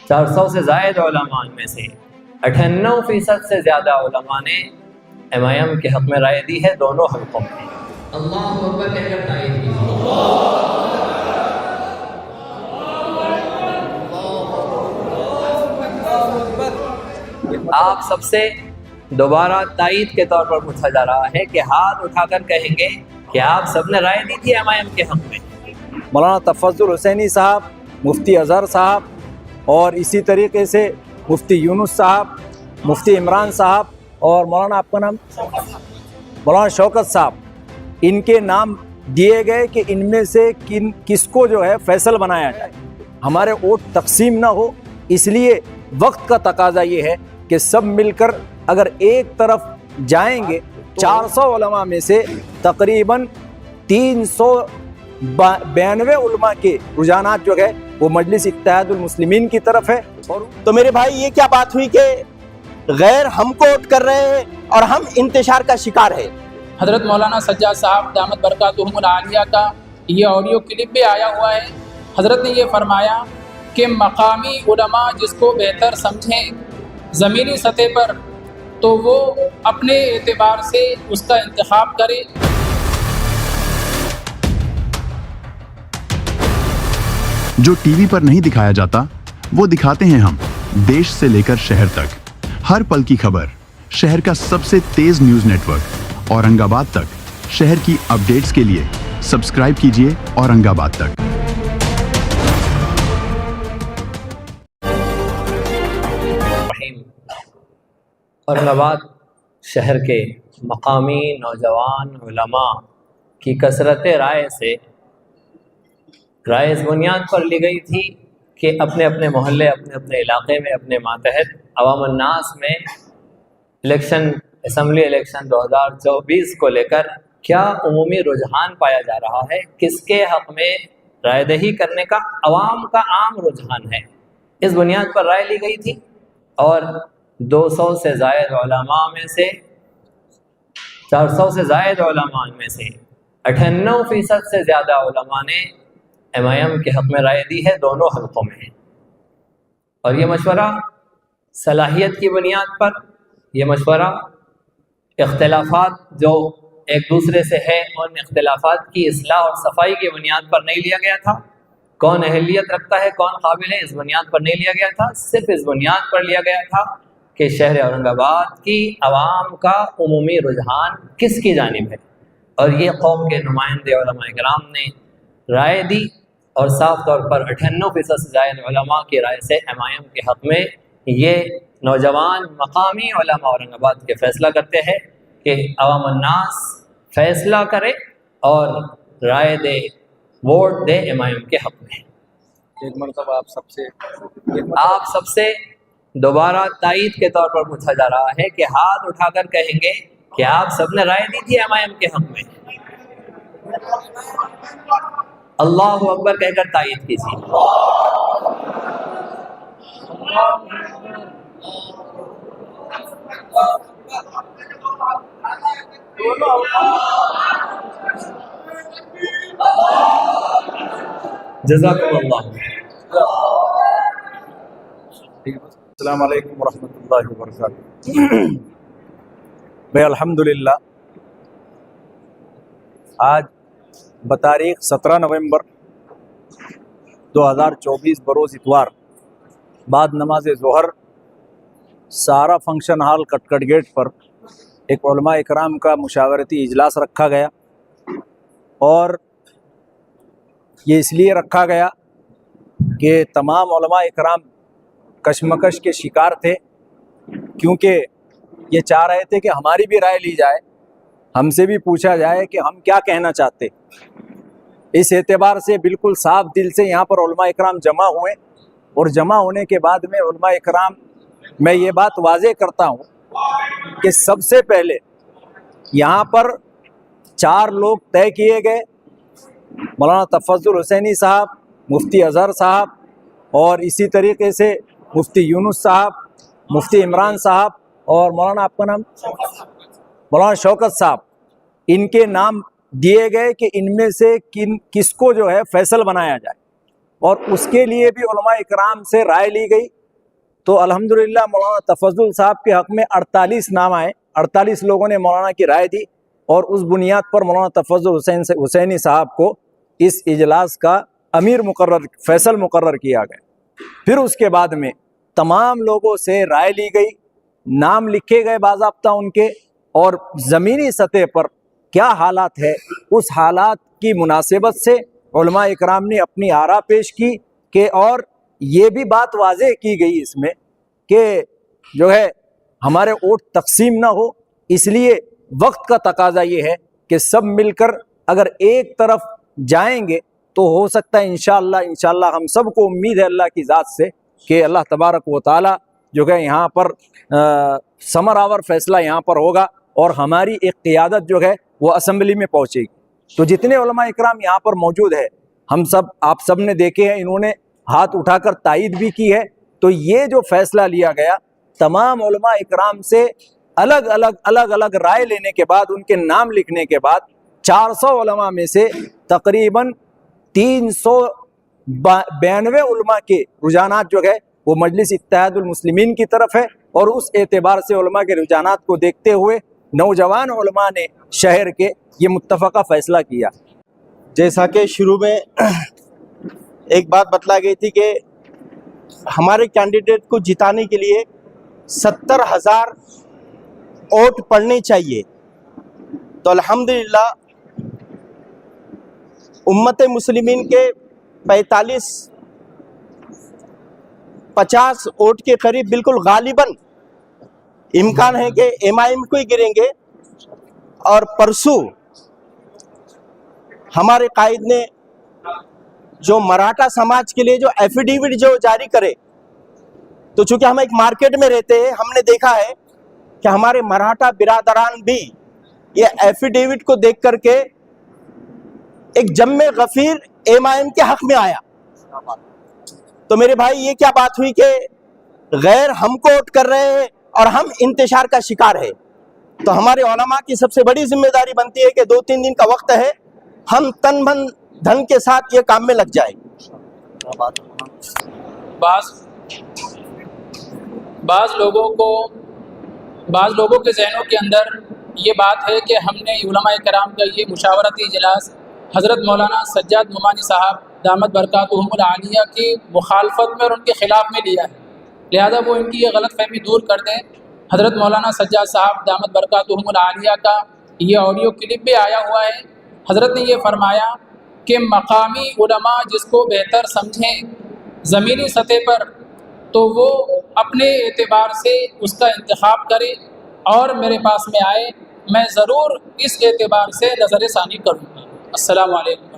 400 سے زائد علماء میں سے 98% سے زیادہ علماء نے MIM کے حق میں رائے دی ہے دونوں حلقوں میں۔ اللہ اکبر کہہ کر تائید کیجیے۔ آپ سب سے دوبارہ تائید کے طور پر پوچھا جا رہا ہے کہ ہاتھ اٹھا کر کہیں گے کہ آپ سب نے رائے دی تھی MIM کے حق میں۔ مولانا تفضل حسینی صاحب، مفتی اظہر صاحب اور اسی طریقے سے مفتی یونس صاحب، مفتی عمران صاحب اور مولانا آپ کا نام مولانا شوکت صاحب، ان کے نام دیے گئے کہ ان میں سے کس کو جو ہے فیصل بنایا جائے، ہمارے ووٹ تقسیم نہ ہو۔ اس لیے وقت کا تقاضا یہ ہے کہ سب مل کر اگر ایک طرف جائیں گے، 400 علماء میں سے تقریباً 392 علماء کے رجحانات جو ہے وہ مجلس اتحاد المسلمین کی طرف ہے۔ اور تو میرے بھائی یہ کیا بات ہوئی کہ غیر ہم کو ووٹ کر رہے ہیں اور ہم انتشار کا شکار ہے؟ حضرت مولانا سجاد صاحب دامت برکاتہم العالیہ کا یہ آڈیو کلپ بھی آیا ہوا ہے۔ حضرت نے یہ فرمایا کہ مقامی علماء جس کو بہتر سمجھیں زمینی سطح پر تو وہ اپنے اعتبار سے اس کا انتخاب کرے۔ جو ٹی وی پر نہیں دکھایا جاتا وہ دکھاتے ہیں ہم، دیش سے لے کر شہر تک، ہر پل کی خبر، شہر کا سب سے تیز نیوز نیٹ ورک اورنگ آباد تک۔ شہر کی اپڈیٹس کے لیے سبسکرائب کیجیے اورنگ آباد تک۔ اورنگ آباد شہر کے مقامی نوجوان علماء کی کثرت رائے سے رائے اس بنیاد پر لی گئی تھی کہ اپنے اپنے محلے، اپنے اپنے علاقے میں، اپنے ماتحت عوام الناس میں الیکشن، اسمبلی الیکشن 2024 کو لے کر کیا عمومی رجحان پایا جا رہا ہے، کس کے حق میں رائے دہی کرنے کا عوام کا عام رجحان ہے، اس بنیاد پر رائے لی گئی تھی۔ اور 200 سے زائد علماء میں سے 400 سے زائد علماء میں سے 98% سے زیادہ علماء نے MIM کے حق میں رائے دی ہے دونوں حلقوں میں۔ اور یہ مشورہ صلاحیت کی بنیاد پر، یہ مشورہ اختلافات جو ایک دوسرے سے ہے ان اختلافات کی اصلاح اور صفائی کی بنیاد پر نہیں لیا گیا تھا، کون اہلیت رکھتا ہے، کون قابل ہے، اس بنیاد پر نہیں لیا گیا تھا، صرف اس بنیاد پر لیا گیا تھا کہ شہر اورنگ آباد کی عوام کا عمومی رجحان کس کی جانب ہے۔ اور یہ قوم کے نمائندے علماء کرام نے رائے دی اور صاف طور پر 98% سے زائد علماء کی رائے سے MIM کے حق میں یہ نوجوان مقامی علماء اورنگ آباد کے فیصلہ کرتے ہیں کہ عوام الناس فیصلہ کرے اور رائے دے، ووٹ دے MIM کے حق میں۔ ایک مرتبہ آپ سب سے دوبارہ تائید کے طور پر پوچھا جا رہا ہے کہ ہاتھ اٹھا کر کہیں گے کہ آپ سب نے رائے دی تھی MIM کے حق میں۔ اللہ اکبر کہہ کر تائید کیجیے۔ جزاکم اللہ۔ السلام علیکم ورحمۃ اللہ وبرکاتہ۔ بھائی الحمدللہ آج بتاریخ 17 نومبر 2024 بروز اتوار بعد نماز ظہر سارا فنکشن ہال کٹکٹ گیٹ پر ایک علماء اکرام کا مشاورتی اجلاس رکھا گیا، اور یہ اس لیے رکھا گیا کہ تمام علماء اکرام کشمکش کے شکار تھے، کیونکہ یہ چاہ رہے تھے کہ ہماری بھی رائے لی جائے، ہم سے بھی پوچھا جائے کہ ہم کیا کہنا چاہتے۔ اس اعتبار سے بالکل صاف دل سے یہاں پر علماء اکرام جمع ہوئے، اور جمع ہونے کے بعد میں علماء اکرام میں یہ بات واضح کرتا ہوں کہ سب سے پہلے یہاں پر 4 لوگ طے کیے گئے، مولانا تفضل حسینی صاحب، مفتی اظہر صاحب اور اسی طریقے سے مفتی یونس صاحب، مفتی عمران صاحب اور مولانا آپ کا نام مولانا شوکت صاحب، ان کے نام دیے گئے کہ ان میں سے کس کو جو ہے فیصل بنایا جائے۔ اور اس کے لیے بھی علماء اکرام سے رائے لی گئی. تو الحمدللہ مولانا تفضل صاحب کے حق میں 48 نام آئے, 48 لوگوں نے مولانا کی رائے دی, اور اس بنیاد پر مولانا تفضل حسینی صاحب کو اس اجلاس کا امیر فیصل مقرر کیا گیا. پھر اس کے بعد میں تمام لوگوں سے رائے لی گئی, نام لکھے گئے باضابطہ ان کے, اور زمینی سطح پر کیا حالات ہے اس حالات کی مناسبت سے علماء اکرام نے اپنی آراء پیش کی کہ, اور یہ بھی بات واضح کی گئی اس میں کہ جو ہے ہمارے ووٹ تقسیم نہ ہو, اس لیے وقت کا تقاضا یہ ہے کہ سب مل کر اگر ایک طرف جائیں گے تو ہو سکتا ہے انشاءاللہ ہم سب کو امید ہے اللہ کی ذات سے کہ اللہ تبارک و تعالی جو ہے یہاں پر ثمر آور فیصلہ یہاں پر ہوگا, اور ہماری ایک قیادت جو ہے وہ اسمبلی میں پہنچے گی. تو جتنے علماء اکرام یہاں پر موجود ہے, ہم سب آپ سب نے دیکھے ہیں, انہوں نے ہاتھ اٹھا کر تائید بھی کی ہے. تو یہ جو فیصلہ لیا گیا تمام علماء اکرام سے الگ الگ رائے لینے کے بعد, ان کے نام لکھنے کے بعد 400 علماء میں سے تقریباً 392 علماء کے رجحانات جو ہے وہ مجلس اتحاد المسلمین کی طرف ہے, اور اس اعتبار سے علماء کے رجحانات کو دیکھتے ہوئے نوجوان علماء نے شہر کے یہ متفقہ فیصلہ کیا. جیسا کہ شروع میں ایک بات بتلا گئی تھی کہ ہمارے کینڈیڈیٹ کو جتانے کے لیے 70,000 ووٹ پڑنے چاہیے. تو الحمدللہ امت مسلمین کے 50 ووٹ کے قریب بالکل غالباً امکان ہے کہ MIM کو ہی گریں گے. اور پرسوں ہمارے قائد نے جو مراٹھا سماج کے لیے جو ایفیڈیوٹ جو جاری کرے, تو چونکہ ہم ایک مارکیٹ میں رہتے ہیں, ہم نے دیکھا ہے کہ ہمارے مراٹھا برادران بھی یہ ایفیڈیوٹ کو دیکھ کر کے ایک جمع غفیر MIM کے حق میں آیا. تو میرے بھائی یہ کیا بات ہوئی کہ غیر ہم کو ووٹ کر رہے ہیں اور ہم انتشار کا شکار ہے. تو ہمارے علماء کی سب سے بڑی ذمہ داری بنتی ہے کہ 2-3 دن کا وقت ہے, ہم تن من دھن کے ساتھ یہ کام میں لگ جائیں. بعض لوگوں کے ذہنوں کے اندر یہ بات ہے کہ ہم نے علماء کرام کا یہ مشاورتی اجلاس حضرت مولانا سجاد نعمانی صاحب دامت برکاتہم العالیہ کی مخالفت میں اور ان کے خلاف میں لیا ہے, لہذا وہ ان کی یہ غلط فہمی دور کر دیں. حضرت مولانا سجاد صاحب دامت برکاتہم العالیہ کا یہ آڈیو کلپ بھی آیا ہوا ہے. حضرت نے یہ فرمایا کہ مقامی علماء جس کو بہتر سمجھیں زمینی سطح پر تو وہ اپنے اعتبار سے اس کا انتخاب کرے اور میرے پاس میں آئے, میں ضرور اس اعتبار سے نظر ثانی کروں گا. السلام علیکم.